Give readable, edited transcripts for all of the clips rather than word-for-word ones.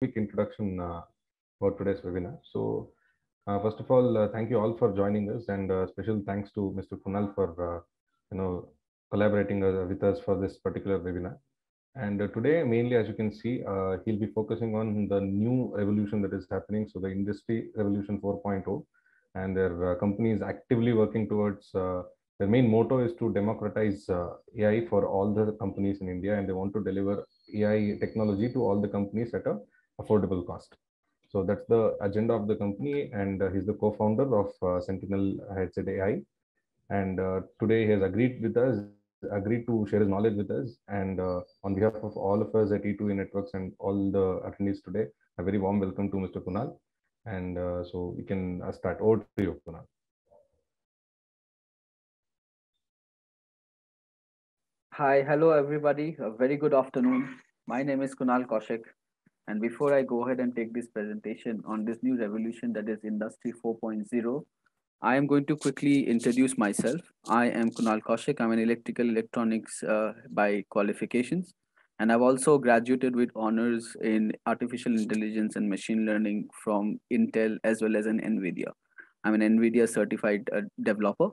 quick introduction for today's webinar. So, first of all, thank you all for joining us, and special thanks to Mr. Kunal for collaborating with us for this particular webinar. And today, mainly, as you can see, he'll be focusing on the new revolution that is happening. So, the Industry Revolution 4.0, and their company is actively working towards. Their main motto is to democratize AI for all the companies in India, and they want to deliver AI technology to all the companies at a affordable cost. So that's the agenda of the company, and he's the co-founder of Sentinel Headset AI. And today he has agreed to share his knowledge with us. And on behalf of all of us at E2E Networks and all the attendees today, a very warm welcome to Mr. Kunal. And so we can start. Over to you, Kunal. Hi, hello everybody. A very good afternoon. My name is Kunal Kaushik. And before I go ahead and take this presentation on this new revolution that is Industry 4.0, I am going to quickly introduce myself. I am Kunal Kaushik. I'm an electrical electronics by qualifications. And I've also graduated with honors in artificial intelligence and machine learning from Intel as well as an NVIDIA. I'm an NVIDIA certified developer,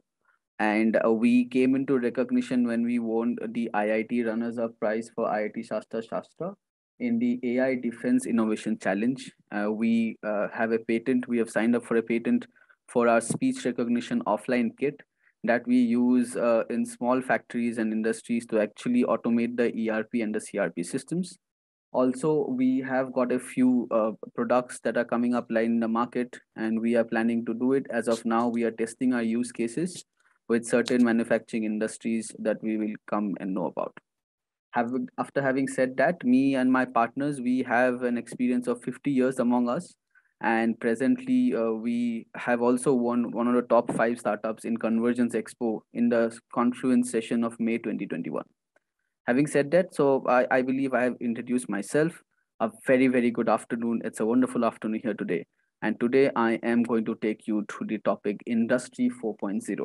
and we came into recognition when we won the IIT Runners-Up Prize for IIT Shastra in the AI Defense Innovation Challenge. We have a patent. We have signed up for a patent for our speech recognition offline kit that we use in small factories and industries to actually automate the ERP and the CRP systems. Also, we have got a few products that are coming up line in the market, and we are planning to do it. As of now, we are testing our use cases with certain manufacturing industries that we will come and know about. After having said that, me and my partners, we have an experience of 50 years among us. And presently, we have also won one of the top 5 startups in Convergence Expo in the Confluence session of May 2021. Having said that, so I believe I have introduced myself. A very, very good afternoon. It's a wonderful afternoon here today. And today I am going to take you through the topic Industry 4.0.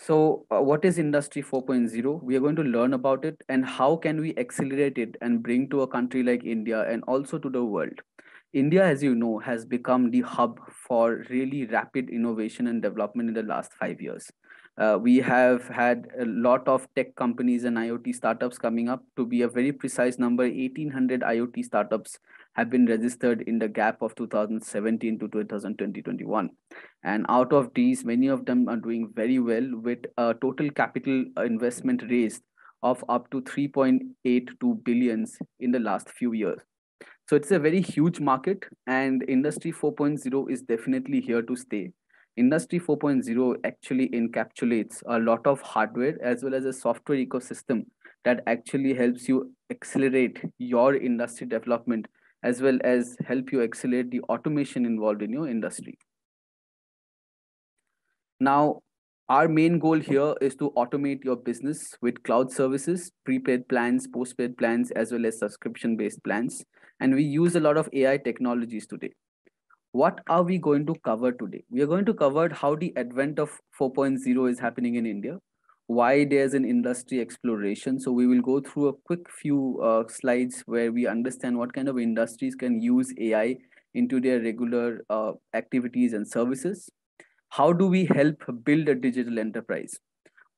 So what is Industry 4.0? We are going to learn about it and how can we accelerate it and bring to a country like India and also to the world. India, as you know, has become the hub for really rapid innovation and development in the last 5 years. We have had a lot of tech companies and IoT startups coming up. To be a very precise number, 1,800 IoT startups have been registered in the gap of 2017 to 2020-21. And out of these, many of them are doing very well with a total capital investment raised of up to 3.82 billions in the last few years. So it's a very huge market, and Industry 4.0 is definitely here to stay. Industry 4.0 actually encapsulates a lot of hardware as well as a software ecosystem that actually helps you accelerate your industry development as well as help you accelerate the automation involved in your industry. Now, our main goal here is to automate your business with cloud services, prepaid plans, postpaid plans, as well as subscription-based plans. And we use a lot of AI technologies today. What are we going to cover today? We are going to cover how the advent of 4.0 is happening in India, why there's an industry exploration. So we will go through a quick few slides where we understand what kind of industries can use AI into their regular activities and services. How do we help build a digital enterprise?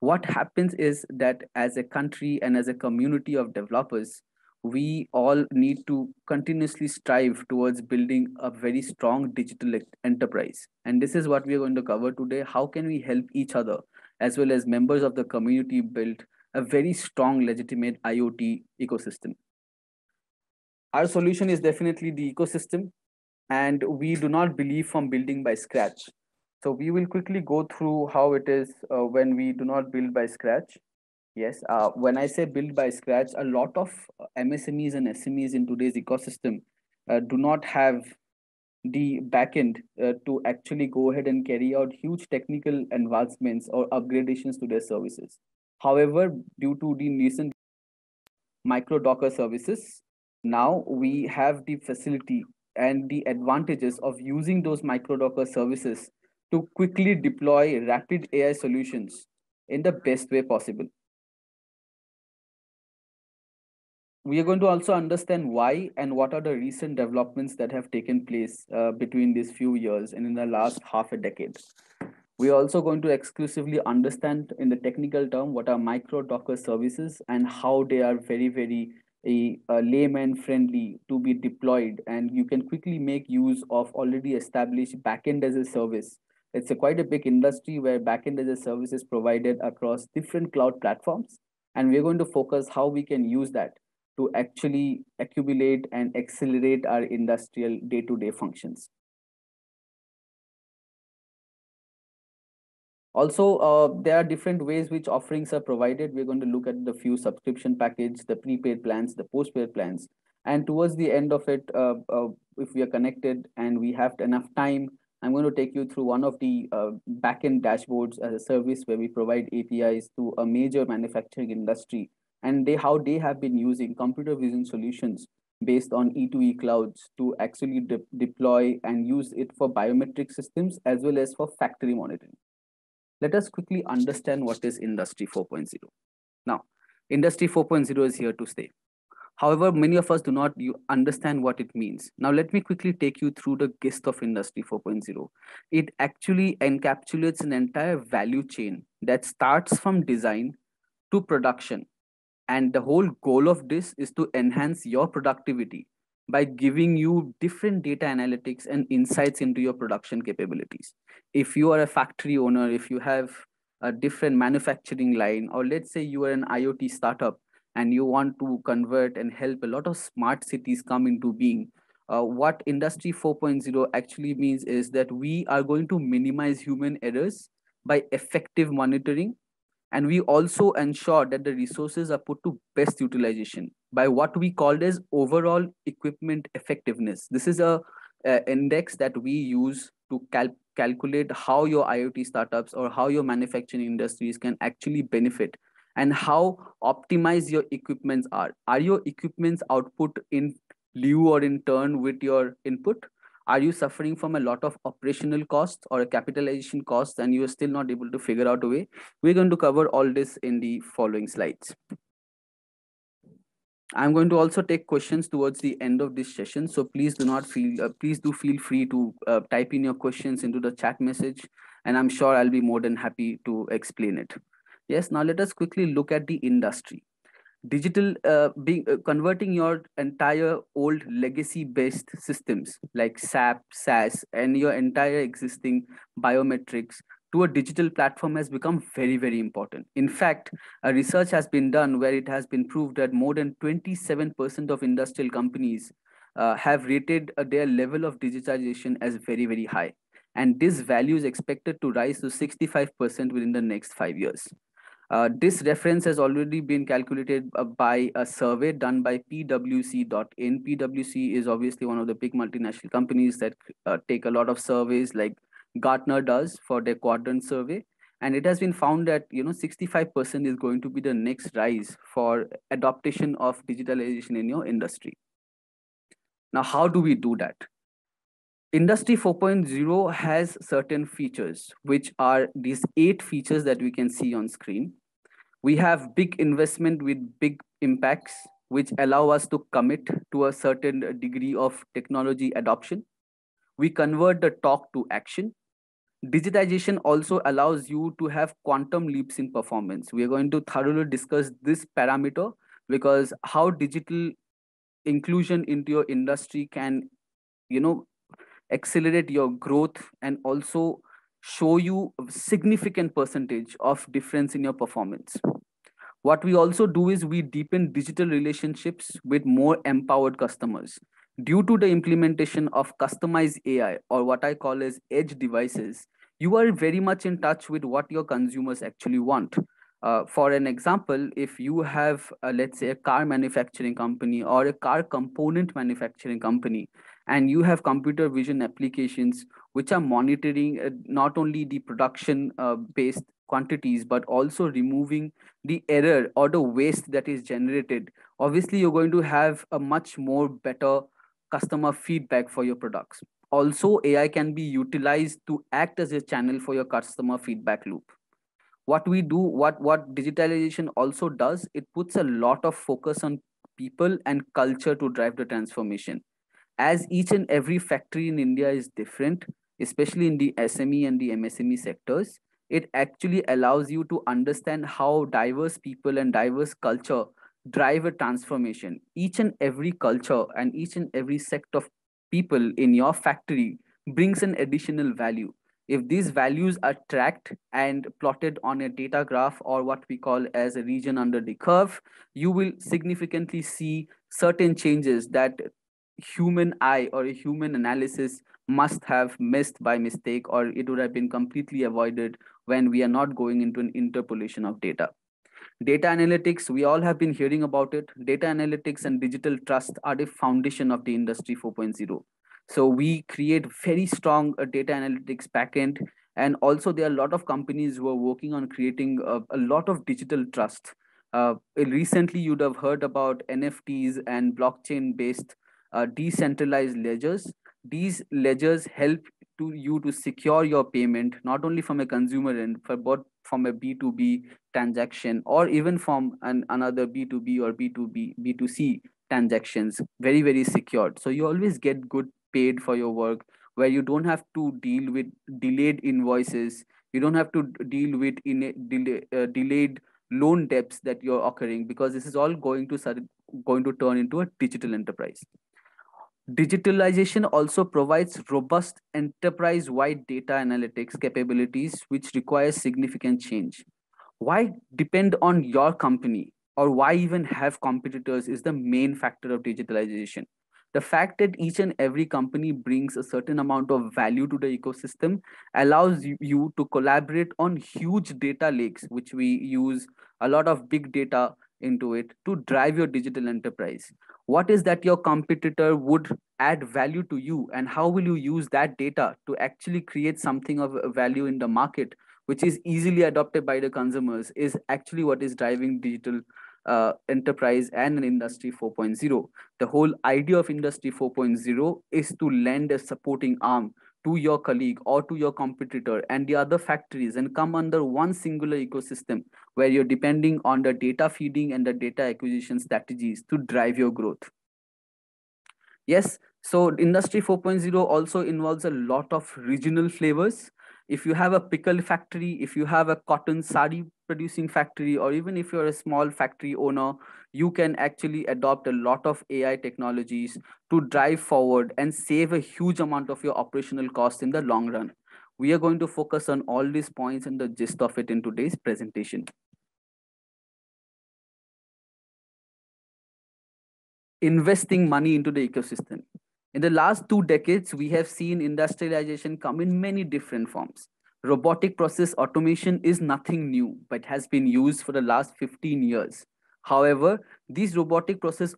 What happens is that as a country and as a community of developers, we all need to continuously strive towards building a very strong digital enterprise. And this is what we are going to cover today. How can we help each other as well as members of the community build a very strong, legitimate IoT ecosystem? Our solution is definitely the ecosystem, and we do not believe from building by scratch. So we will quickly go through how it is when we do not build by scratch. Yes, when I say build by scratch, a lot of MSMEs and SMEs in today's ecosystem do not have the backend to actually go ahead and carry out huge technical advancements or upgradations to their services. However, due to the recent micro Docker services, now we have the facility and the advantages of using those micro Docker services to quickly deploy rapid AI solutions in the best way possible. we are going to also understand why and what are the recent developments that have taken place between these few years and in the last half a decade. We are also going to exclusively understand in the technical term what are micro Docker services and how they are very, very layman friendly to be deployed. And you can quickly make use of already established backend as a service. It's quite a big industry where backend as a service is provided across different cloud platforms. And we're going to focus how we can use that to actually accumulate and accelerate our industrial day-to-day functions. Also, there are different ways which offerings are provided. We're going to look at the few subscription package, the prepaid plans, the postpaid plans. And towards the end of it, if we are connected and we have enough time, I'm going to take you through one of the backend dashboards as a service where we provide APIs to a major manufacturing industry and how they have been using computer vision solutions based on E2E clouds to actually deploy and use it for biometric systems as well as for factory monitoring. Let us quickly understand what is Industry 4.0. Now, Industry 4.0 is here to stay. However, many of us do not understand what it means. Now, let me quickly take you through the gist of Industry 4.0. It actually encapsulates an entire value chain that starts from design to production. And the whole goal of this is to enhance your productivity by giving you different data analytics and insights into your production capabilities. If you are a factory owner, if you have a different manufacturing line, or let's say you are an IoT startup and you want to convert and help a lot of smart cities come into being, what Industry 4.0 actually means is that we are going to minimize human errors by effective monitoring, and we also ensure that the resources are put to best utilization by what we call as overall equipment effectiveness. This is a index that we use to calculate how your IoT startups or how your manufacturing industries can actually benefit and how optimized your equipments are. Are your equipments output in lieu or in turn with your input? Are you suffering from a lot of operational costs or a capitalization costs and you are still not able to figure out a way? We're going to cover all this in the following slides. I'm going to also take questions towards the end of this session. So please do feel free to type in your questions into the chat message, and I'm sure I'll be more than happy to explain it. Yes, now let us quickly look at the industry. Digital converting your entire old legacy based systems like SAP, SAS, and your entire existing biometrics to a digital platform has become very, very important. In fact, a research has been done where it has been proved that more than 27% of industrial companies have rated their level of digitization as very, very high. And this value is expected to rise to 65% within the next 5 years. This reference has already been calculated by a survey done by PwC.in. PwC is obviously one of the big multinational companies that take a lot of surveys like Gartner does for their quadrant survey. And it has been found that 65% is going to be the next rise for adoption of digitalization in your industry. Now, how do we do that? Industry 4.0 has certain features, which are these 8 features that we can see on screen. We have big investment with big impacts, which allow us to commit to a certain degree of technology adoption. We convert the talk to action. Digitization also allows you to have quantum leaps in performance. We are going to thoroughly discuss this parameter because how digital inclusion into your industry can, accelerate your growth and also show you a significant percentage of difference in your performance. What we also do is we deepen digital relationships with more empowered customers. Due to the implementation of customized AI, or what I call as edge devices, you are very much in touch with what your consumers actually want. For an example, if you have, let's say, a car manufacturing company or a car component manufacturing company, and you have computer vision applications which are monitoring not only the production based quantities, but also removing the error or the waste that is generated, obviously you're going to have a much more better customer feedback for your products. Also, AI can be utilized to act as a channel for your customer feedback loop. What we do, what digitalization also does, it puts a lot of focus on people and culture to drive the transformation. As each and every factory in India is different, especially in the SME and the MSME sectors, it actually allows you to understand how diverse people and diverse culture drive a transformation. Each and every culture and each and every sect of people in your factory brings an additional value. If these values are tracked and plotted on a data graph, or what we call as a region under the curve, you will significantly see certain changes that human eye or a human analysis must have missed by mistake, or it would have been completely avoided when we are not going into an interpolation of data. Data analytics, we all have been hearing about it. Data analytics and digital trust are the foundation of the Industry 4.0. So we create very strong data analytics backend. And also there are a lot of companies who are working on creating a lot of digital trust. Recently, you'd have heard about NFTs and blockchain based decentralized ledgers. These ledgers help to you to secure your payment, not only from a consumer end, but from a B2B transaction, or even from another B2B or B2B, B2C transactions, very, very secured. So you always get good paid for your work, where you don't have to deal with delayed invoices. You don't have to deal with delayed loan debts that you're occurring, because this is all going to turn into a digital enterprise. Digitalization also provides robust enterprise-wide data analytics capabilities, which requires significant change. Why depend on your company, or why even have competitors, is the main factor of digitalization. The fact that each and every company brings a certain amount of value to the ecosystem allows you to collaborate on huge data lakes, which we use a lot of big data into it to drive your digital enterprise. What is that your competitor would add value to you, and how will you use that data to actually create something of value in the market, which is easily adopted by the consumers, is actually what is driving digital enterprise and an Industry 4.0. The whole idea of Industry 4.0 is to lend a supporting arm to your colleague or to your competitor and the other factories, and come under one singular ecosystem where you're depending on the data feeding and the data acquisition strategies to drive your growth. Yes, so Industry 4.0 also involves a lot of regional flavors. If you have a pickle factory, if you have a cotton sari producing factory, or even if you're a small factory owner, you can actually adopt a lot of AI technologies to drive forward and save a huge amount of your operational costs in the long run. We are going to focus on all these points and the gist of it in today's presentation. Investing money into the ecosystem. In the last 2 decades, we have seen industrialization come in many different forms. Robotic process automation is nothing new, but has been used for the last 15 years. However, these robotic process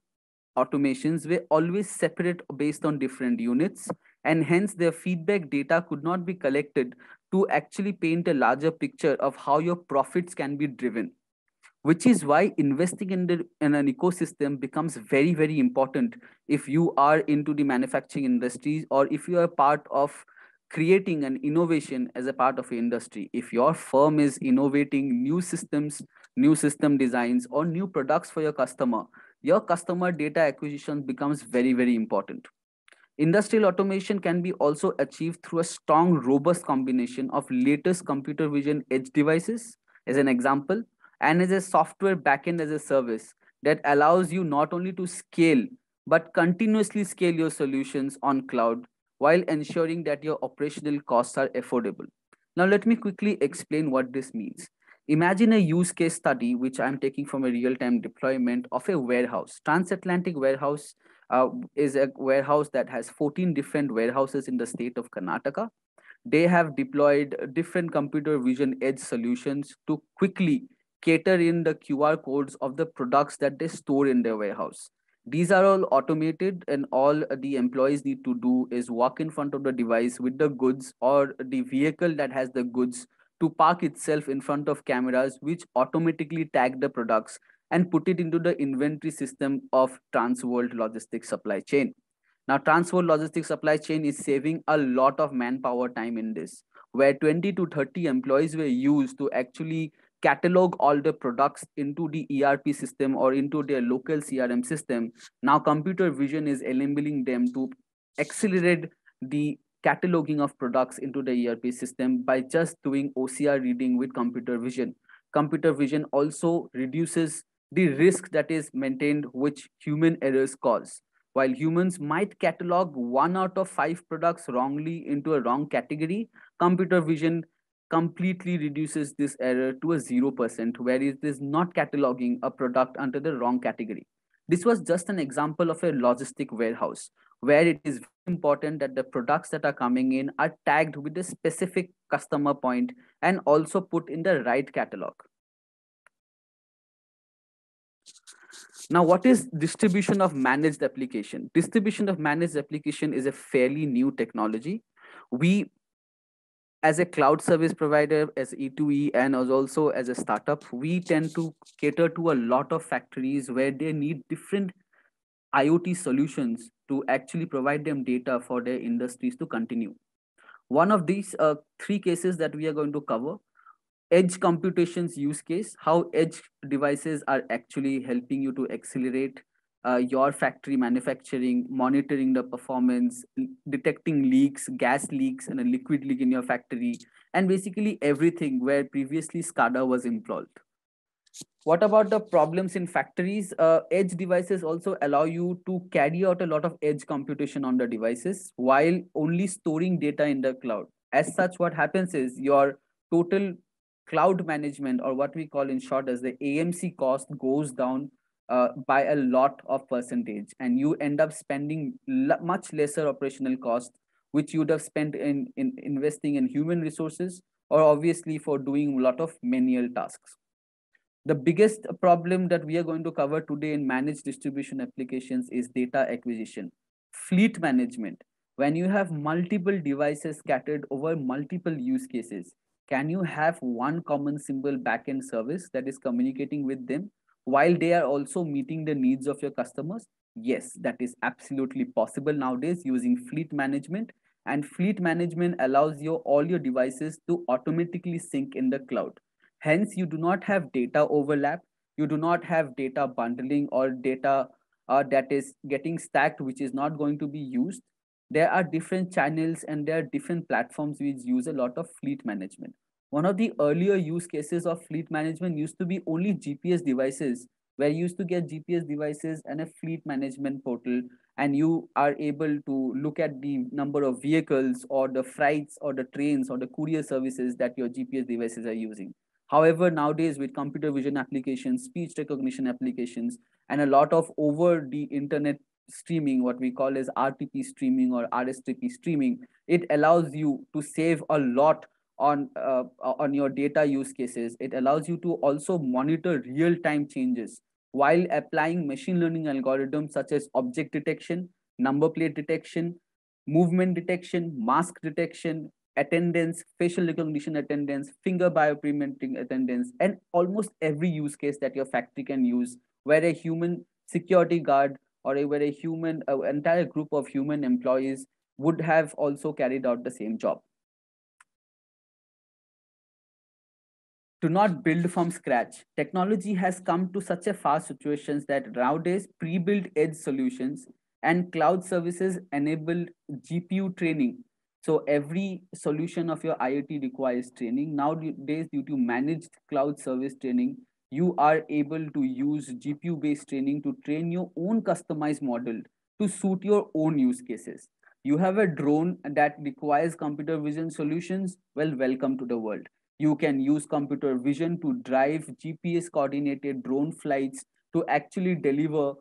automations were always separate based on different units, and hence their feedback data could not be collected to actually paint a larger picture of how your profits can be driven, which is why investing in an ecosystem becomes very, very important if you are into the manufacturing industries, or if you are part of creating an innovation as a part of the industry. If your firm is innovating new systems, new system designs, or new products for your customer data acquisition becomes very, very important. Industrial automation can be also achieved through a strong, robust combination of latest computer vision edge devices, as an example, and as a software backend as a service that allows you not only to scale, but continuously scale your solutions on cloud while ensuring that your operational costs are affordable. Now, let me quickly explain what this means. Imagine a use case study, which I'm taking from a real-time deployment of a warehouse. Transatlantic Warehouse is a warehouse that has 14 different warehouses in the state of Karnataka. They have deployed different computer vision edge solutions to quickly cater in the QR codes of the products that they store in their warehouse. These are all automated, and all the employees need to do is walk in front of the device with the goods, or the vehicle that has the goods to park itself in front of cameras, which automatically tag the products and put it into the inventory system of Transworld Logistics Supply Chain. Now, Transworld Logistics Supply Chain is saving a lot of manpower time in this, where 20 to 30 employees were used to actually catalog all the products into the ERP system or into their local CRM system. Now computer vision is enabling them to accelerate the cataloging of products into the ERP system by just doing OCR reading with computer vision. Computer vision also reduces the risk that is maintained which human errors cause. While humans might catalog 1 out of 5 products wrongly into a wrong category, computer vision completely reduces this error to a 0%, where it is not cataloging a product under the wrong category. This was just an example of a logistic warehouse, where it is important that the products that are coming in are tagged with a specific customer point and also put in the right catalog. Now, what is distribution of managed application? Distribution of managed application is a fairly new technology. We, as a cloud service provider, as E2E, and as also as a startup, we tend to cater to a lot of factories where they need different IoT solutions to actually provide them data for their industries to continue. One of these 3 cases that we are going to cover: edge computations use case, how edge devices are actually helping you to accelerate your factory manufacturing, monitoring the performance, detecting leaks, gas leaks, and a liquid leak in your factory, and basically everything where previously SCADA was employed. What about the problems in factories? Edge devices also allow you to carry out a lot of edge computation on the devices while only storing data in the cloud. As such, what happens is your total cloud management, or what we call in short as the AMC cost, goes down by a lot of percentage, and you end up spending much lesser operational cost, which you would have spent in investing in human resources, or obviously for doing a lot of manual tasks. The biggest problem that we are going to cover today in managed distribution applications is data acquisition, fleet management. When you have multiple devices scattered over multiple use cases, can you have one common symbol backend service that is communicating with them while they are also meeting the needs of your customers? Yes, that is absolutely possible nowadays using fleet management. And fleet management allows you all your devices to automatically sync in the cloud. Hence, you do not have data overlap. You do not have data bundling or data that is getting stacked, which is not going to be used. There are different channels and there are different platforms which use a lot of fleet management. One of the earlier use cases of fleet management used to be only GPS devices, where you used to get GPS devices and a fleet management portal, and you are able to look at the number of vehicles or the freights or the trains or the courier services that your GPS devices are using. However, nowadays with computer vision applications, speech recognition applications, and a lot of over the internet streaming, what we call as RTP streaming or RSTP streaming, it allows you to save a lot on your data use cases. It allows you to also monitor real-time changes while applying machine learning algorithms such as object detection, number plate detection, movement detection, mask detection, attendance, facial recognition attendance, finger biometric attendance, and almost every use case that your factory can use, where a human security guard or where a human, entire group of human employees would have also carried out the same job. To not build from scratch, technology has come to such a fast situations that nowadays pre-built edge solutions and cloud services enable GPU training. So every solution of your IoT requires training. Nowadays, due to managed cloud service training, you are able to use GPU-based training to train your own customized model to suit your own use cases. You have a drone that requires computer vision solutions. Well, welcome to the world. You can use computer vision to drive GPS coordinated drone flights to actually deliver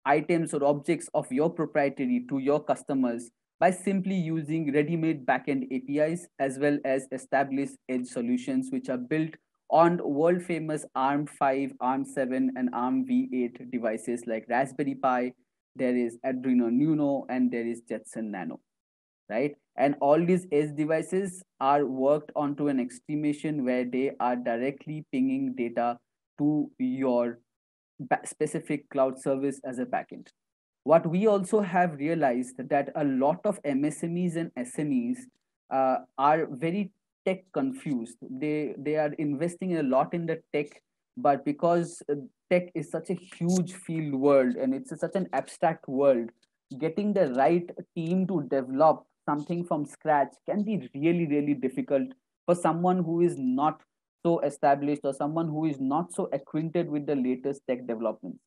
items or objects of your proprietary to your customers by simply using ready-made backend APIs as well as established edge solutions which are built on world famous ARM5, ARM7, and ARMv8 devices like Raspberry Pi. There is Arduino Nano and there is Jetson Nano, right? And all these edge devices are worked onto an estimation where they are directly pinging data to your specific cloud service as a backend. What we also have realized that a lot of MSMEs and SMEs are very tech confused. They are investing a lot in the tech, but because tech is such a huge field world and it's such an abstract world, getting the right team to develop something from scratch can be really, really difficult for someone who is not so established or someone who is not so acquainted with the latest tech developments.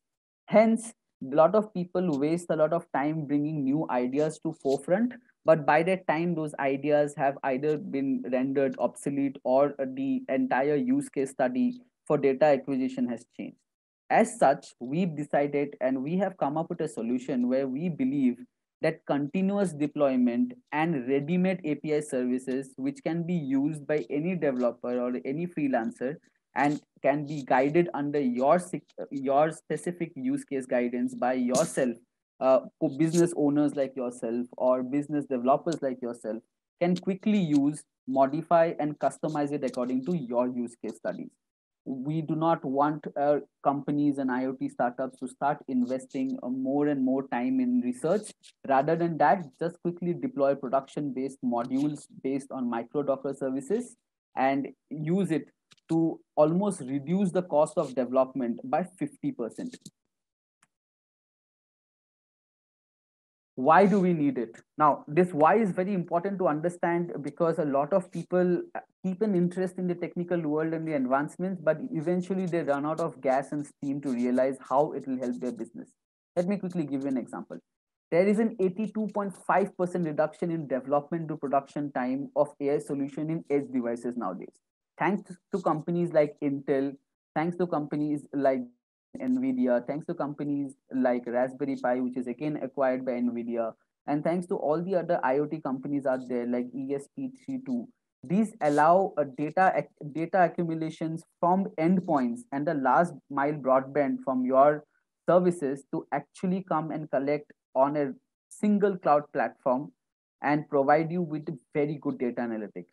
Hence, a lot of people waste a lot of time bringing new ideas to forefront, but by that time those ideas have either been rendered obsolete or the entire use case study for data acquisition has changed. As such, we've decided and we have come up with a solution where we believe that continuous deployment and ready-made API services, which can be used by any developer or any freelancer and can be guided under your specific use case guidance by yourself, business owners like yourself or business developers like yourself, can quickly use, modify, and customize it according to your use case studies. We do not want companies and IoT startups to start investing more and more time in research. Rather than that, just quickly deploy production based modules based on micro Docker services and use it to almost reduce the cost of development by 50%. Why do we need it? Now, this why is very important to understand because a lot of people keep an interest in the technical world and the advancements, but eventually they run out of gas and steam to realize how it will help their business. Let me quickly give you an example. There is an 82.5% reduction in development to production time of AI solution in edge devices nowadays. Thanks to companies like Intel, thanks to companies like NVIDIA, thanks to companies like Raspberry Pi, which is again acquired by NVIDIA, and thanks to all the other IoT companies out there like ESP32. These allow data accumulations from endpoints and the last mile broadband from your services to actually come and collect on a single cloud platform and provide you with very good data analytics.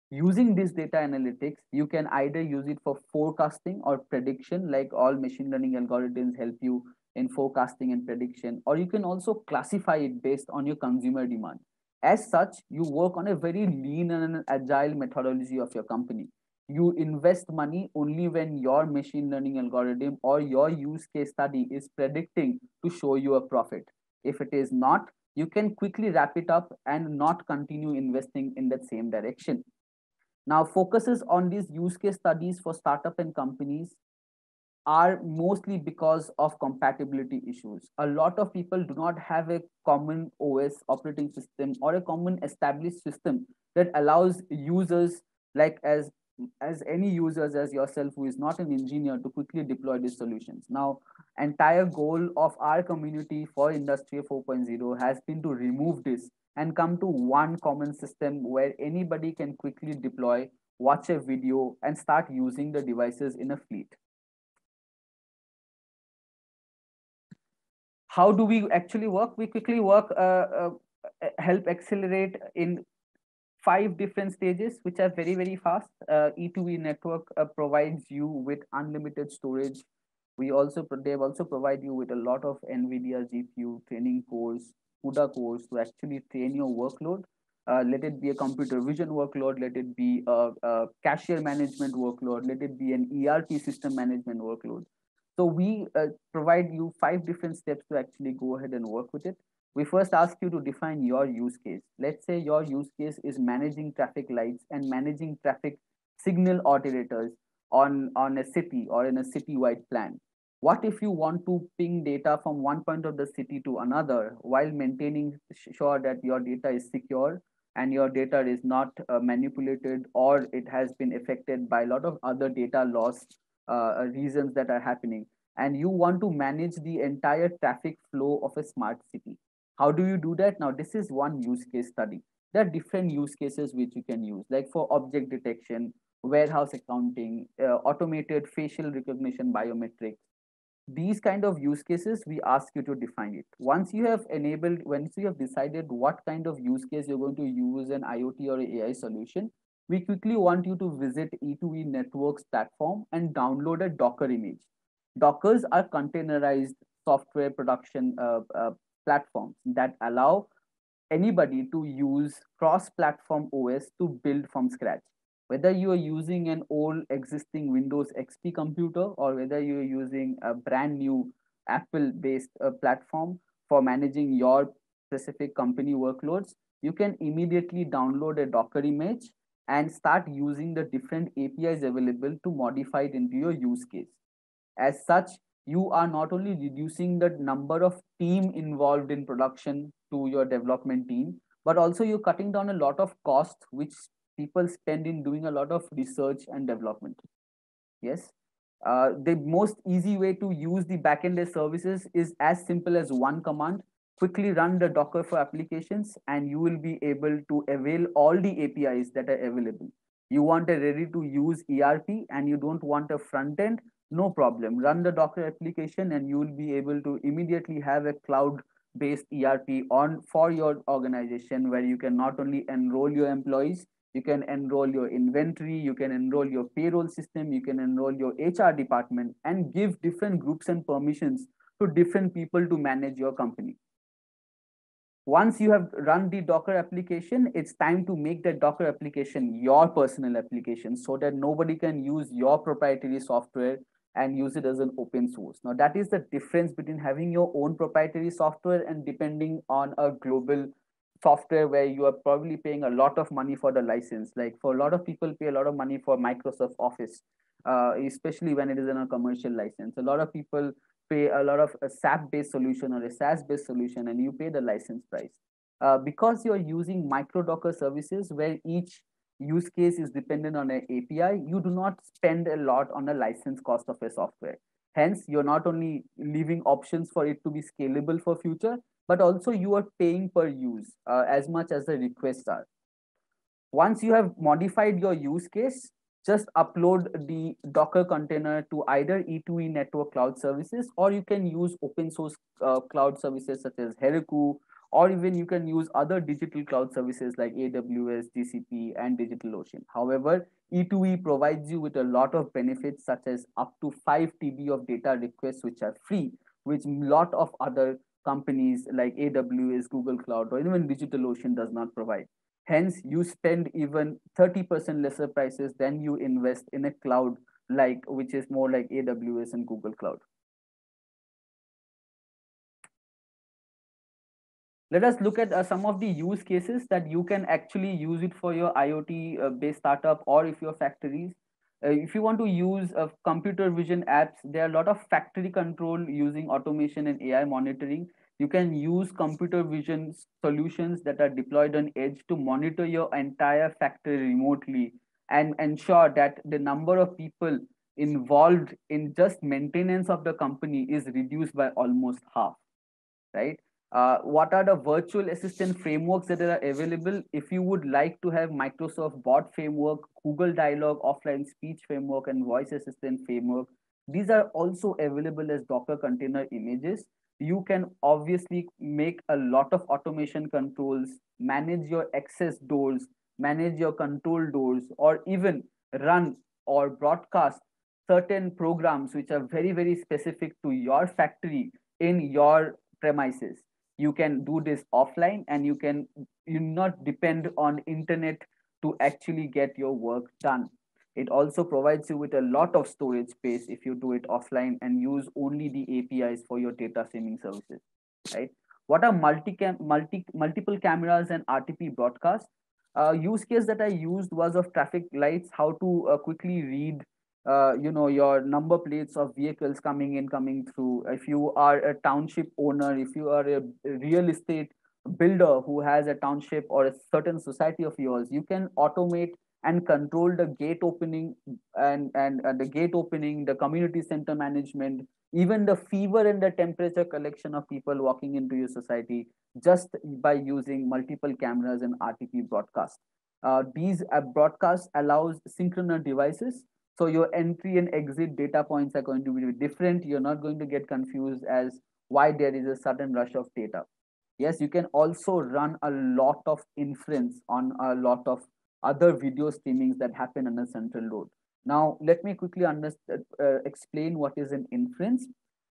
Using this data analytics, you can either use it for forecasting or prediction, like all machine learning algorithms help you in forecasting and prediction, or you can also classify it based on your consumer demand. As such, you work on a very lean and agile methodology of your company. You invest money only when your machine learning algorithm or your use case study is predicting to show you a profit. If it is not, you can quickly wrap it up and not continue investing in that same direction. Now, focuses on these use case studies for startup and companies are mostly because of compatibility issues. A lot of people do not have a common OS operating system or a common established system that allows users like as any users as yourself who is not an engineer to quickly deploy these solutions. Now, entire goal of our community for Industry 4.0 has been to remove this and come to one common system where anybody can quickly deploy, watch a video, and start using the devices in a fleet. How do we actually work? We quickly work, help accelerate in 5 different stages, which are very, very fast. E2E network provides you with unlimited storage. They've also provide you with a lot of NVIDIA GPU training cores, CUDA cores to actually train your workload. Let it be a computer vision workload, let it be a cashier management workload, let it be an ERP system management workload. So we provide you 5 different steps to actually go ahead and work with it. We first ask you to define your use case. Let's say your use case is managing traffic lights and managing traffic signal operators on a city or in a city-wide plan. What if you want to ping data from one point of the city to another while maintaining sure that your data is secure and your data is not manipulated or it has been affected by a lot of other data loss reasons that are happening, and you want to manage the entire traffic flow of a smart city? How do you do that? Now, this is one use case study. There are different use cases which you can use, like for object detection, warehouse accounting, automated facial recognition biometrics. These kind of use cases, we ask you to define it. Once you have decided what kind of use case you're going to use an IoT or AI solution, we quickly want you to visit E2E Networks platform and download a Docker image. Dockers are containerized software production platforms that allow anybody to use cross-platform OS to build from scratch. Whether you are using an old existing Windows XP computer or whether you are using a brand new Apple based platform for managing your specific company workloads, you can immediately download a Docker image and start using the different APIs available to modify it into your use case. As such, you are not only reducing the number of team involved in production to your development team, but also you're cutting down a lot of costs which people spend in doing a lot of research and development. Yes. The most easy way to use the backend as services is as simple as one command. Quickly run the Docker for applications, and you will be able to avail all the APIs that are available. You want a ready to use ERP and you don't want a front end, no problem. Run the Docker application, and you will be able to immediately have a cloud based ERP on for your organization where you can not only enroll your employees, you can enroll your inventory, you can enroll your payroll system, you can enroll your HR department, and give different groups and permissions to different people to manage your company. Once you have run the Docker application, it's time to make that Docker application your personal application so that nobody can use your proprietary software and use it as an open source. Now, that is the difference between having your own proprietary software and depending on a global software where you are probably paying a lot of money for the license. Like for a lot of people pay a lot of money for Microsoft Office, especially when it is in a commercial license. A lot of people pay a lot of a SAP based solution or a SaaS based solution, and you pay the license price. Because you're using micro Docker services where each use case is dependent on an API, you do not spend a lot on a license cost of a software. Hence, you're not only leaving options for it to be scalable for future, but also you are paying per use as much as the requests are. Once you have modified your use case, just upload the Docker container to either E2E network cloud services, or you can use open source cloud services such as Heroku, or even you can use other digital cloud services like AWS, GCP, and DigitalOcean. However, E2E provides you with a lot of benefits such as up to 5 TB of data requests, which are free, which a lot of other companies like AWS, Google Cloud, or even DigitalOcean does not provide. Hence, you spend even 30% lesser prices than you invest in a cloud like which is more like AWS and Google Cloud. Let us look at some of the use cases that you can actually use it for your IoT based startup or if your factories. If you want to use computer vision apps, there are a lot of factory control using automation and AI monitoring. You can use computer vision solutions that are deployed on edge to monitor your entire factory remotely and ensure that the number of people involved in just maintenance of the company is reduced by almost half, right? What are the virtual assistant frameworks that are available? If you would like to have Microsoft Bot framework, Google Dialog offline speech framework, and voice assistant framework, these are also available as Docker container images. You can obviously make a lot of automation controls, manage your access doors, manage your control doors, or even run or broadcast certain programs which are very, very specific to your factory in your premises. You can do this offline, and you not depend on internet to actually get your work done. It also provides you with a lot of storage space if you do it offline and use only the APIs for your data streaming services, right? What are multiple cameras and RTP broadcast? Use case that I used was of traffic lights, how to quickly read your number plates of vehicles coming in, coming through. If you are a township owner, if you are a real estate builder who has a township or a certain society of yours, you can automate and control the gate opening and the gate opening, the community center management, even the fever and the temperature collection of people walking into your society just by using multiple cameras and RTP broadcast. These broadcasts allows synchronous devices, so your entry and exit data points are going to be different. You're not going to get confused as why there is a sudden rush of data. Yes, you can also run a lot of inference on a lot of other video streamings that happen on a central node. Now, let me quickly explain what is an inference.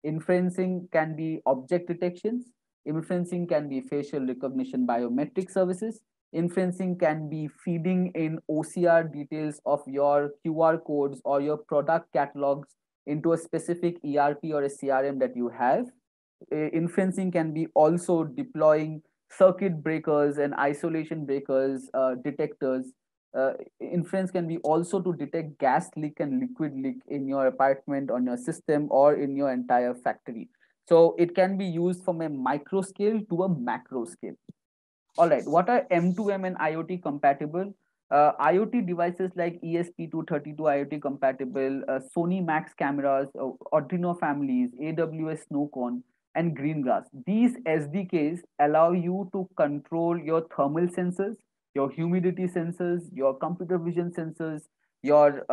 Inferencing can be object detections. Inferencing can be facial recognition biometric services. Inferencing can be feeding in OCR details of your QR codes or your product catalogs into a specific ERP or a CRM that you have. Inferencing can be also deploying circuit breakers and isolation breakers, detectors. Inference can be also to detect gas leak and liquid leak in your apartment, on your system, or in your entire factory. So it can be used from a micro scale to a macro scale. All right, what are M2M and IoT compatible? IoT devices like ESP232 IoT compatible, Sony Max cameras, Arduino families, AWS Snowcone, and Greengrass. These SDKs allow you to control your thermal sensors, your humidity sensors, your computer vision sensors, your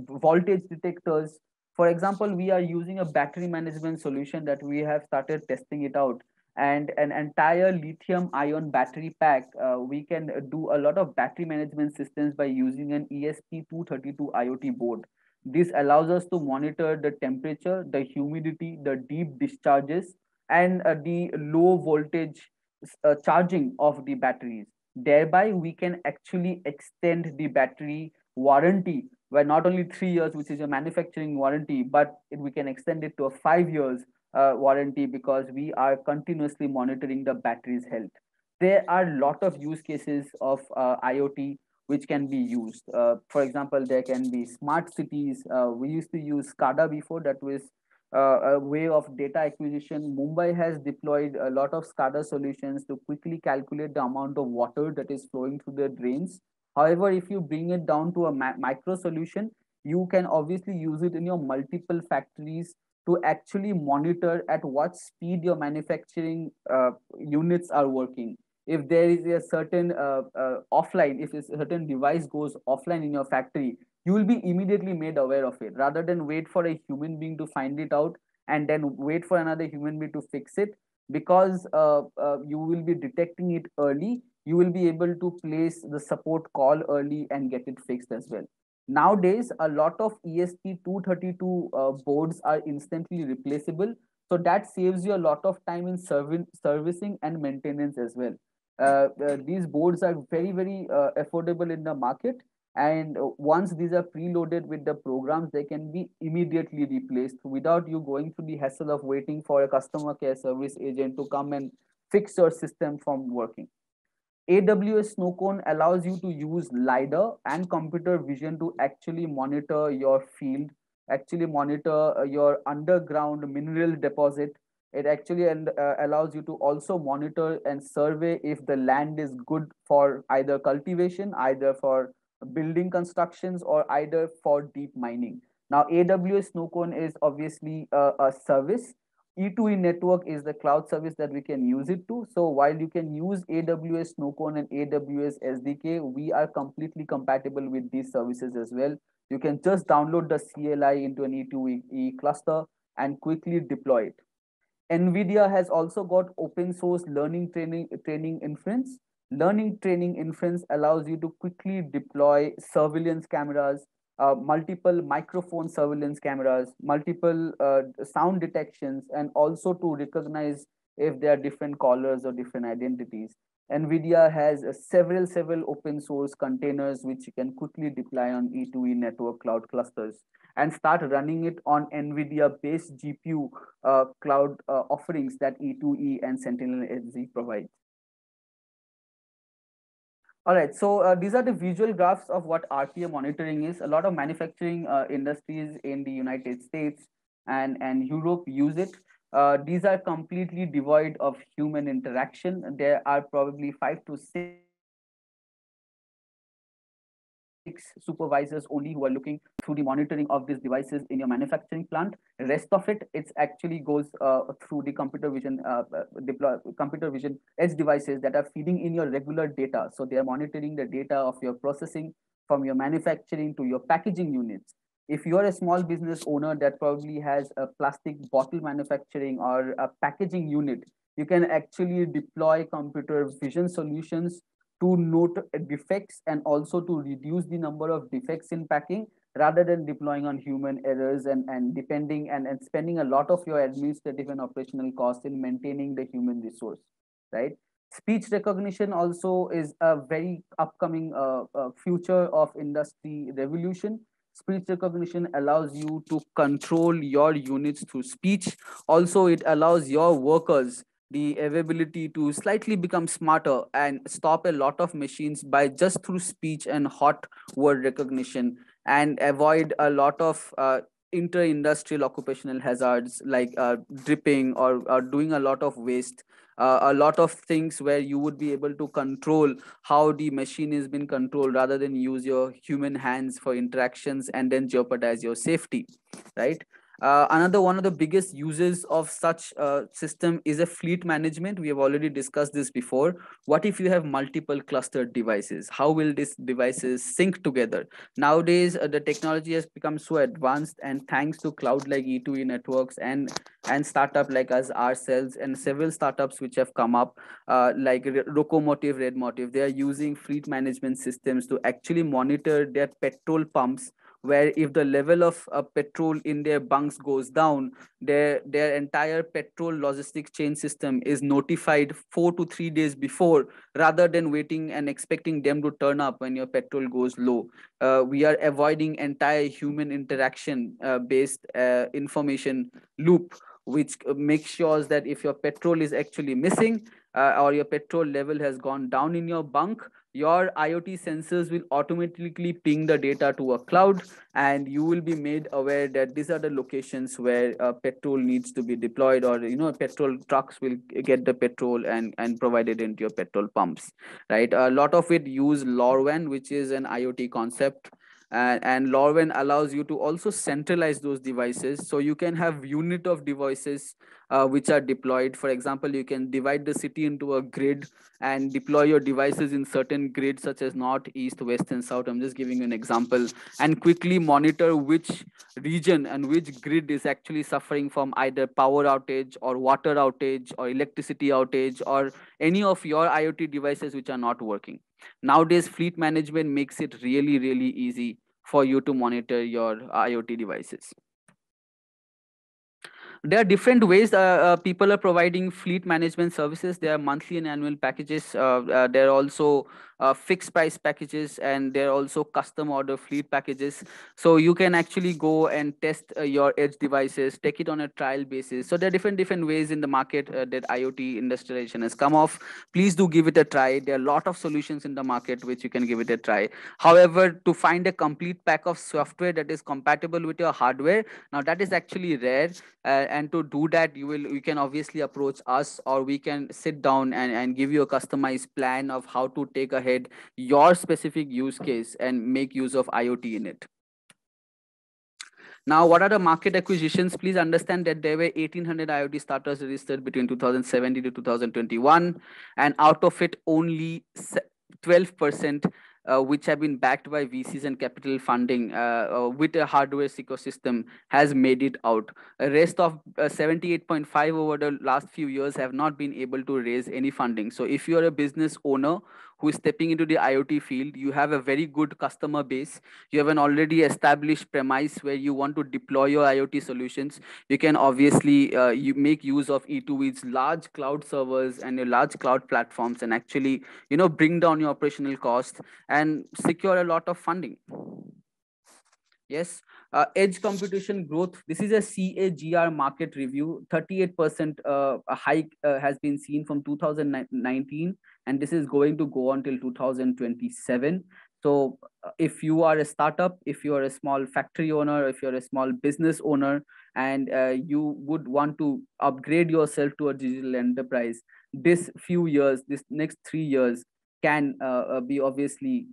voltage detectors. For example, we are using a battery management solution that we have started testing it out, and an entire lithium ion battery pack. We can do a lot of battery management systems by using an ESP232 IoT board. This allows us to monitor the temperature, the humidity, the deep discharges, and the low voltage charging of the batteries. Thereby, we can actually extend the battery warranty by not only 3 years, which is a manufacturing warranty, but we can extend it to a 5 years warranty, because we are continuously monitoring the battery's health. There are a lot of use cases of IoT which can be used. For example, there can be smart cities. We used to use SCADA before, that was a way of data acquisition. Mumbai has deployed a lot of SCADA solutions to quickly calculate the amount of water that is flowing through the drains. However, if you bring it down to a micro solution, you can obviously use it in your multiple factories to actually monitor at what speed your manufacturing units are working. If there is a certain offline, if a certain device goes offline in your factory, you will be immediately made aware of it, rather than wait for a human being to find it out and then wait for another human being to fix it. Because you will be detecting it early, you will be able to place the support call early and get it fixed as well. Nowadays, a lot of ESP232 boards are instantly replaceable. So that saves you a lot of time in servicing and maintenance as well. These boards are very, very affordable in the market. And once these are preloaded with the programs, they can be immediately replaced without you going through the hassle of waiting for a customer care service agent to come and fix your system from working. AWS Snowcone allows you to use LiDAR and computer vision to actually monitor your field, actually monitor your underground mineral deposit. It actually allows you to also monitor and survey if the land is good for either cultivation, either for building constructions, or either for deep mining. Now, AWS Snowcone is obviously a service. E2E network is the cloud service that we can use it to. So while you can use AWS Snowcone and AWS SDK, we are completely compatible with these services as well. You can just download the CLI into an E2E cluster and quickly deploy it. NVIDIA has also got open source training inference. Learning training inference allows you to quickly deploy surveillance cameras, multiple microphone surveillance cameras, multiple sound detections, and also to recognize if there are different callers or different identities. NVIDIA has several open source containers which you can quickly deploy on E2E network cloud clusters and start running it on NVIDIA based GPU cloud offerings that E2E and Sentinel-HZ provide. All right, so these are the visual graphs of what RPA monitoring is. A lot of manufacturing industries in the United States and Europe use it. These are completely devoid of human interaction. There are probably 5 to 6 supervisors only who are looking through the monitoring of these devices in your manufacturing plant. The rest of it, it's actually goes through the computer vision edge devices that are feeding in your regular data. So they are monitoring the data of your processing from your manufacturing to your packaging units. If you are a small business owner that probably has a plastic bottle manufacturing or a packaging unit, you can actually deploy computer vision solutions to note defects and also to reduce the number of defects in packing, rather than deploying on human errors and depending and spending a lot of your administrative and operational costs in maintaining the human resource, right? Speech recognition also is a very upcoming future of industry revolution. Speech recognition allows you to control your units through speech. Also, it allows your workers the availability to slightly become smarter and stop a lot of machines by just through speech and hot word recognition, and avoid a lot of inter-industrial occupational hazards like dripping or doing a lot of waste, a lot of things where you would be able to control how the machine is being controlled rather than use your human hands for interactions and then jeopardize your safety, right? Another one of the biggest uses of such system is a fleet management. We have already discussed this before. What if you have multiple clustered devices? How will these devices sync together? Nowadays, the technology has become so advanced, and thanks to cloud like E2E networks and startup like us ourselves and several startups which have come up, like Locomotive, Redmotive, they are using fleet management systems to actually monitor their petrol pumps, where if the level of petrol in their bunks goes down, their entire petrol logistic chain system is notified 4 to 3 days before, rather than waiting and expecting them to turn up when your petrol goes low. We are avoiding entire human interaction based information loop, which makes sure that if your petrol is actually missing, or your petrol level has gone down in your bunk, your IoT sensors will automatically ping the data to a cloud, and you will be made aware that these are the locations where petrol needs to be deployed, or petrol trucks will get the petrol and provide it into your petrol pumps, right? A lot of it use LoRaWAN, which is an IoT concept, and LoRaWAN allows you to also centralize those devices, so you can have unit of devices which are deployed. For example, you can divide the city into a grid and deploy your devices in certain grids such as north, east, west, and south. I'm just giving you an example, and quickly monitor which region and which grid is actually suffering from either power outage or water outage or electricity outage or any of your IoT devices which are not working. Nowadays, fleet management makes it really, really easy for you to monitor your IoT devices. There are different ways people are providing fleet management services. There are monthly and annual packages. There are also fixed price packages, and there are also custom order fleet packages. So you can actually go and test your edge devices, take it on a trial basis. So there are different ways in the market that IoT industrialization has come off. Please do give it a try. There are a lot of solutions in the market which you can give it a try. However, to find a complete pack of software that is compatible with your hardware, now that is actually rare. And to do that, you can obviously approach us, or we can sit down and give you a customized plan of how to take ahead your specific use case and make use of IoT in it. Now, what are the market acquisitions? Please understand that there were 1,800 IoT startups registered between 2017 to 2021, and out of it, only 12% which have been backed by VCs and capital funding with a hardware ecosystem has made it out. A rest of 78.5 over the last few years have not been able to raise any funding. So if you are a business owner who is stepping into the IoT field, you have a very good customer base, you have an already established premise where you want to deploy your IoT solutions, you can obviously you make use of E2E's large cloud servers and your large cloud platforms, and actually bring down your operational costs and secure a lot of funding. Yes, edge computation growth. This is a CAGR market review. 38% hike has been seen from 2019, and this is going to go until 2027. So if you are a startup, if you are a small factory owner, if you're a small business owner, and you would want to upgrade yourself to a digital enterprise, this few years, this next 3 years can be obviously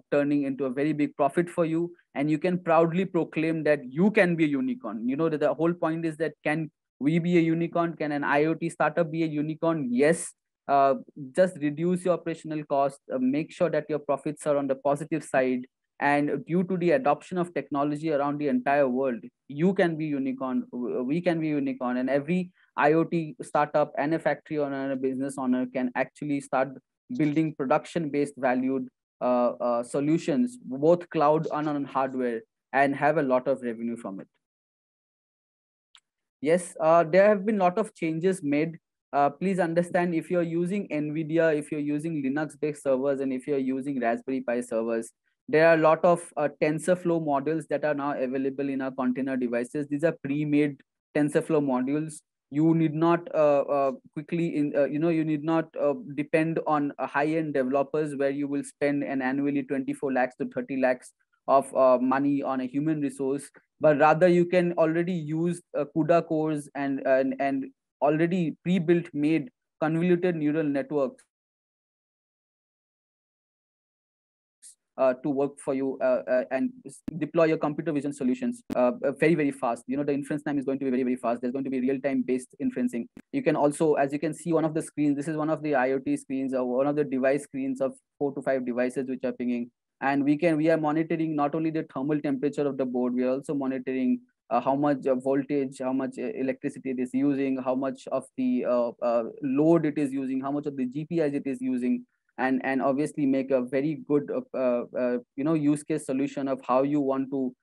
turning into a very big profit for you, and you can proudly proclaim that you can be a unicorn. That the whole point is that, can we be a unicorn? Can an IoT startup be a unicorn? Yes. Just reduce your operational cost, make sure that your profits are on the positive side, and due to the adoption of technology around the entire world, you can be unicorn, we can be unicorn, and every IoT startup and a factory owner and a business owner can actually start building production based valued solutions, both cloud and on hardware, and have a lot of revenue from it. Yes, there have been a lot of changes made please understand, if you're using NVIDIA, if you're using Linux-based servers, and if you're using Raspberry Pi servers, there are a lot of TensorFlow models that are now available in our container devices. These are pre-made TensorFlow modules. You need not you need not depend on high-end developers where you will spend an annually 24 lakhs to 30 lakhs of money on a human resource, but rather you can already use CUDA cores and already pre-built made convoluted neural networks to work for you and deploy your computer vision solutions very, very fast. You know, the inference time is going to be very, very fast. There's going to be real-time based inferencing. You can also, as you can see, one of the screens, this is one of the IoT screens or one of the device screens of 4 to 5 devices which are pinging. And we are monitoring not only the thermal temperature of the board, we are also monitoring how much voltage, how much electricity it is using, how much of the load it is using, how much of the GPIs it is using, and obviously make a very good use case solution of how you want to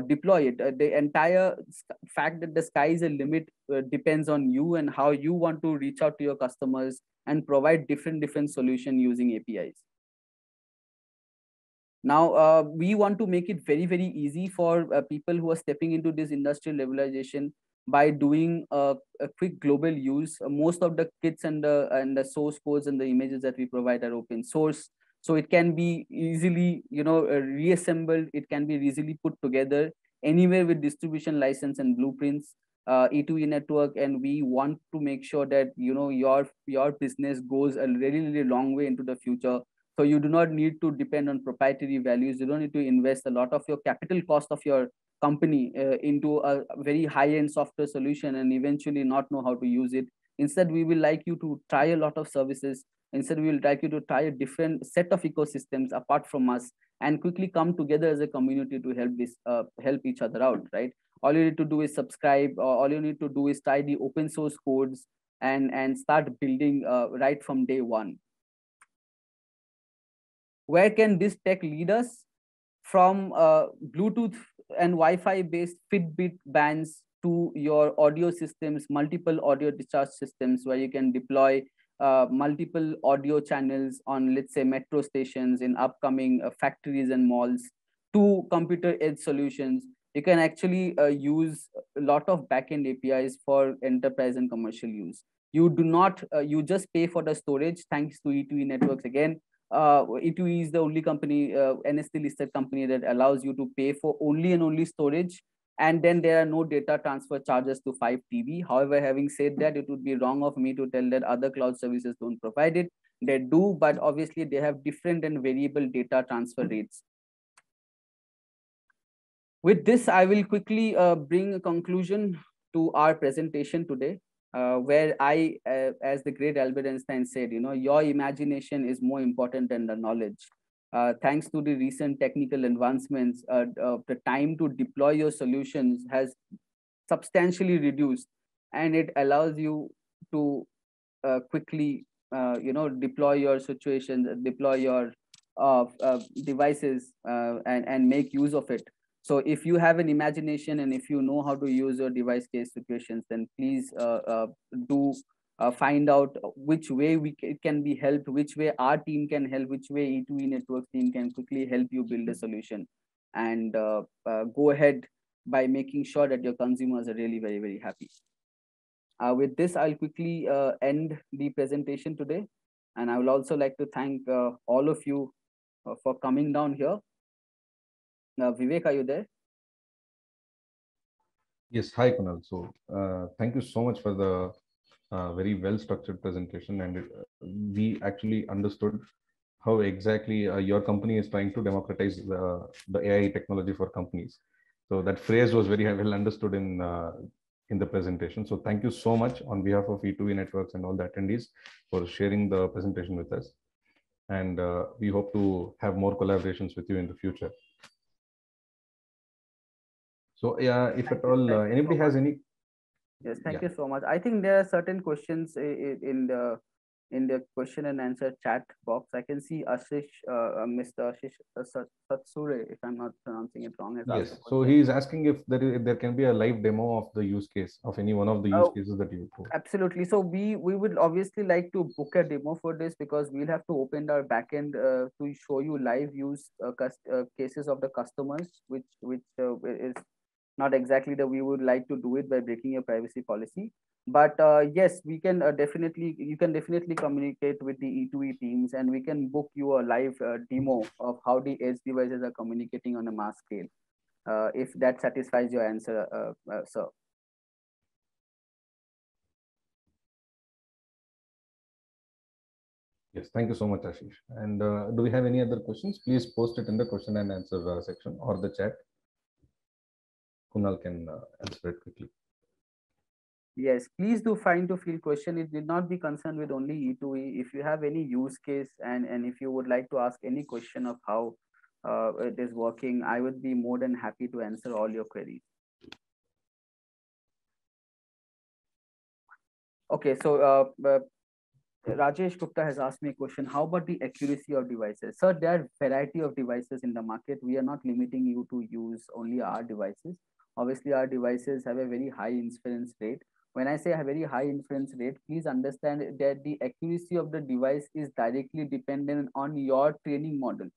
deploy it. The entire fact that the sky is a limit depends on you and how you want to reach out to your customers and provide different solution using APIs. Now, we want to make it very, very easy for people who are stepping into this industrial levelization by doing a quick global use. Most of the kits and the source codes and the images that we provide are open source, so it can be easily reassembled. It can be easily put together anywhere with distribution license and blueprints. E2E network, and we want to make sure that your business goes a really, really long way into the future. So you do not need to depend on proprietary values. You don't need to invest a lot of your capital cost of your company into a very high-end software solution and eventually not know how to use it. Instead, we will like you to try a lot of services. Instead, we will like you to try a different set of ecosystems apart from us and quickly come together as a community to help each other out, right? All you need to do is subscribe, or all you need to do is try the open source codes and start building right from day one. Where can this tech lead us? From Bluetooth and Wi-Fi based Fitbit bands to your audio systems, multiple audio discharge systems where you can deploy multiple audio channels on, let's say, metro stations in upcoming factories and malls, to computer edge solutions. You can actually use a lot of backend APIs for enterprise and commercial use. You do not, you just pay for the storage thanks to E2E networks again. E2E is the only company, NSE listed company, that allows you to pay for only and only storage. And then there are no data transfer charges to 5 TB. However, having said that, it would be wrong of me to tell that other cloud services don't provide it. They do, but obviously they have different and variable data transfer rates. With this, I will quickly bring a conclusion to our presentation today. Where I, as the great Albert Einstein said, your imagination is more important than the knowledge. Thanks to the recent technical advancements, the time to deploy your solutions has substantially reduced, and it allows you to quickly, deploy your situations, deploy your devices, and make use of it. So if you have an imagination and if you know how to use your device case situations, then please do find out which way it can be helped, which way our team can help, which way E2E Networks team can quickly help you build a solution, and go ahead by making sure that your consumers are really very, very happy. With this, I'll quickly end the presentation today. And I would also like to thank all of you for coming down here. Vivek, are you there? Yes, hi Kunal. So thank you so much for the very well structured presentation, and we actually understood how exactly your company is trying to democratize the AI technology for companies. So that phrase was very well understood in the presentation. So thank you so much on behalf of E2E Networks and all the attendees for sharing the presentation with us. And we hope to have more collaborations with you in the future. So yeah, if at all anybody has any. Yes, thank you so much. I think there are certain questions in the in the question and answer chat box, I can see Mr. Ashish Satsure, if I'm not pronouncing it wrong, has asked a Yes. So question. he is asking if there can be a live demo of the use case of any one of the use Oh, cases that you put. absolutely. So we would obviously like to book a demo for this, because we'll have to open our backend to show you live use cases of the customers, which is not exactly that we would like to do it by breaking your privacy policy. But yes, we can definitely, you can definitely communicate with the E2E teams, and we can book you a live demo of how the edge devices are communicating on a mass scale, if that satisfies your answer, sir. Yes, thank you so much, Ashish. And do we have any other questions? Please post it in the question and answer section or the chat. Kunal can answer it quickly. Yes, please do find to field question. It did not be concerned with only E2E. If you have any use case, and if you would like to ask any question of how it is working, I would be more than happy to answer all your queries. Okay, so Rajesh Gupta has asked me a question. How about the accuracy of devices? Sir, there are variety of devices in the market. We are not limiting you to use only our devices. Obviously, our devices have a very high inference rate. When I say a very high inference rate, please understand that the accuracy of the device is directly dependent on your training model.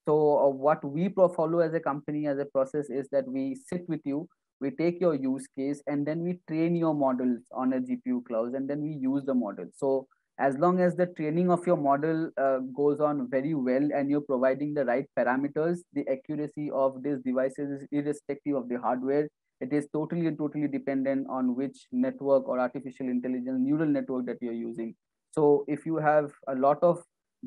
So what we follow as a company, as a process, is that we sit with you, we take your use case, and then we train your models on a GPU cloud, and then we use the model. So as long as the training of your model goes on very well, and you're providing the right parameters, the accuracy of these devices is irrespective of the hardware. It is totally and totally dependent on which network or artificial intelligence neural network that you're using. So if you have a lot of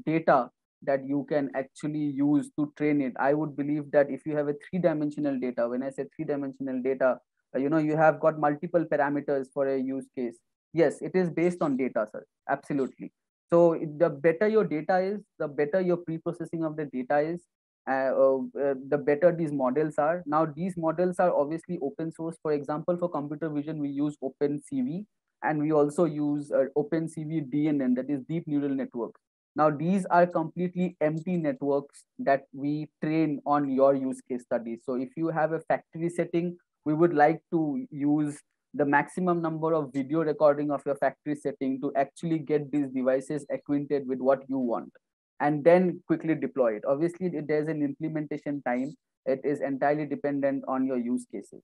data that you can actually use to train it, I would believe that if you have a three-dimensional data, when I say three-dimensional data, you have got multiple parameters for a use case. Yes, it is based on data, sir. Absolutely. So the better your data is, the better your pre-processing of the data is, the better these models are. Now, these models are obviously open source. For example, for computer vision, we use OpenCV, and we also use OpenCV DNN, that is deep neural network. Now, these are completely empty networks that we train on your use case studies. So if you have a factory setting, we would like to use the maximum number of video recording of your factory setting to actually get these devices acquainted with what you want, and then quickly deploy it. Obviously, there's an implementation time. It is entirely dependent on your use cases.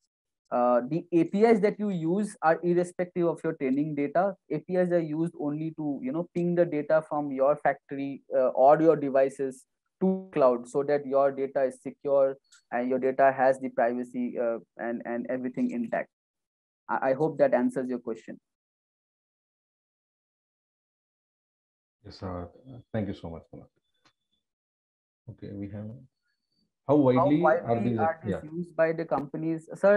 The APIs that you use are irrespective of your training data. APIs are used only to ping the data from your factory or your devices to cloud, so that your data is secure and your data has the privacy and everything intact. I hope that answers your question. Yes, thank you so much, Kunal. Okay, we have how How widely are widely these? are these Yeah. used by the companies, sir?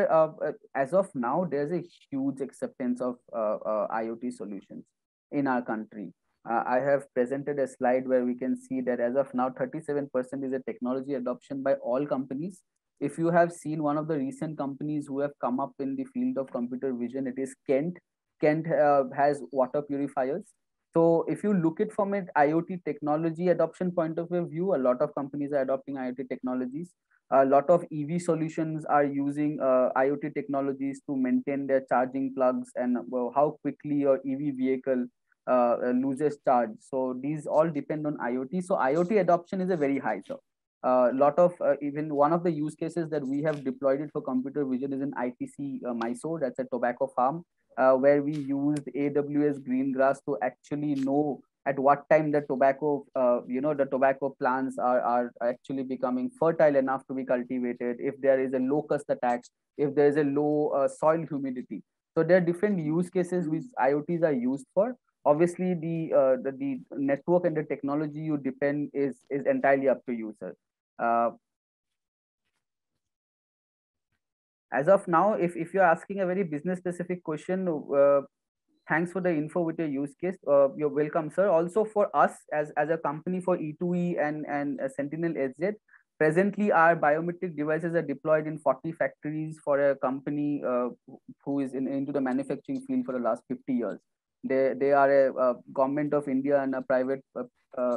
As of now, there's a huge acceptance of IoT solutions in our country. I have presented a slide where we can see that as of now, 37% is a technology adoption by all companies. If you have seen one of the recent companies who have come up in the field of computer vision, it is Kent. Kent has water purifiers. So if you look it from an IoT technology adoption point of view, a lot of companies are adopting IoT technologies. A lot of EV solutions are using IoT technologies to maintain their charging plugs, and how quickly your EV vehicle loses charge. So these all depend on IoT. So IoT adoption is a very high. So a lot of even one of the use cases that we have deployed it for computer vision is in ITC Mysore. That's a tobacco farm where we used AWS Greengrass to actually know at what time the tobacco plants are actually becoming fertile enough to be cultivated, if there is a locust attack, if there is a low soil humidity. So there are different use cases which IoTs are used for. Obviously, the network and the technology you depend is entirely up to you, sir. Uh, as of now, if you're asking a very business specific question, thanks for the info with your use case. You're welcome, sir. Also for us as a company, for E2E and Sentinel SZ, presently our biometric devices are deployed in 40 factories for a company who is into the manufacturing field for the last 50 years. They are a government of India and a private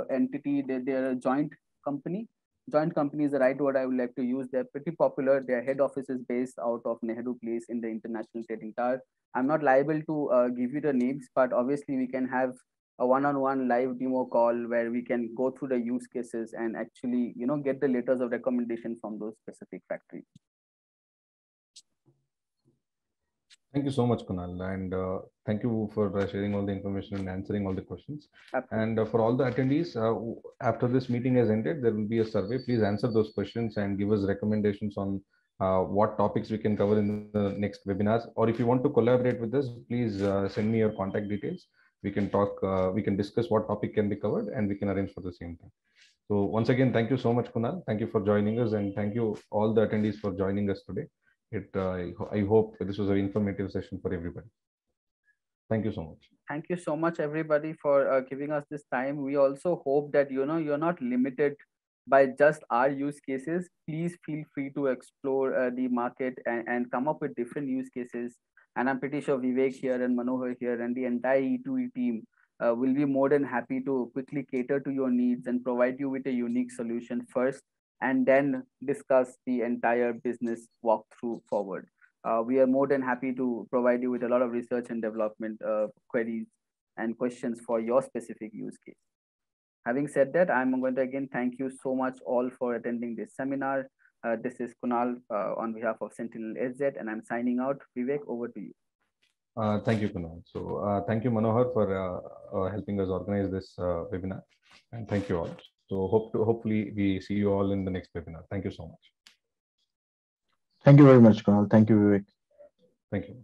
entity. They are a joint company. Joint company is the right word I would like to use. They're pretty popular. Their head office is based out of Nehru Place in the International Trading Tower. I'm not liable to give you the names, but obviously we can have a one-on-one live demo call where we can go through the use cases and actually, get the letters of recommendation from those specific factories. Thank you so much, Kunal, and thank you for sharing all the information and answering all the questions. Absolutely. And for all the attendees, after this meeting has ended, there will be a survey. Please answer those questions and give us recommendations on what topics we can cover in the next webinars. Or if you want to collaborate with us, please send me your contact details. We can talk, we can discuss what topic can be covered, and we can arrange for the same time. So once again, thank you so much, Kunal. Thank you for joining us, and thank you all the attendees for joining us today. I hope this was an informative session for everybody. Thank you so much. Thank you so much, everybody, for giving us this time. We also hope that you're not limited by just our use cases. Please feel free to explore the market and come up with different use cases. And I'm pretty sure Vivek here and Manohar here and the entire E2E team will be more than happy to quickly cater to your needs and provide you with a unique solution first, and then discuss the entire business walkthrough forward. We are more than happy to provide you with a lot of research and development queries and questions for your specific use case. Having said that, I'm going to again thank you so much all for attending this seminar. This is Kunal on behalf of Sentinel SZ, and I'm signing out. Vivek, over to you. Thank you, Kunal. So thank you, Manohar, for helping us organize this webinar. And thank you all. So hopefully we see you all in the next webinar. Thank you so much. Thank you very much, Kunal. Thank you, Vivek. Thank you.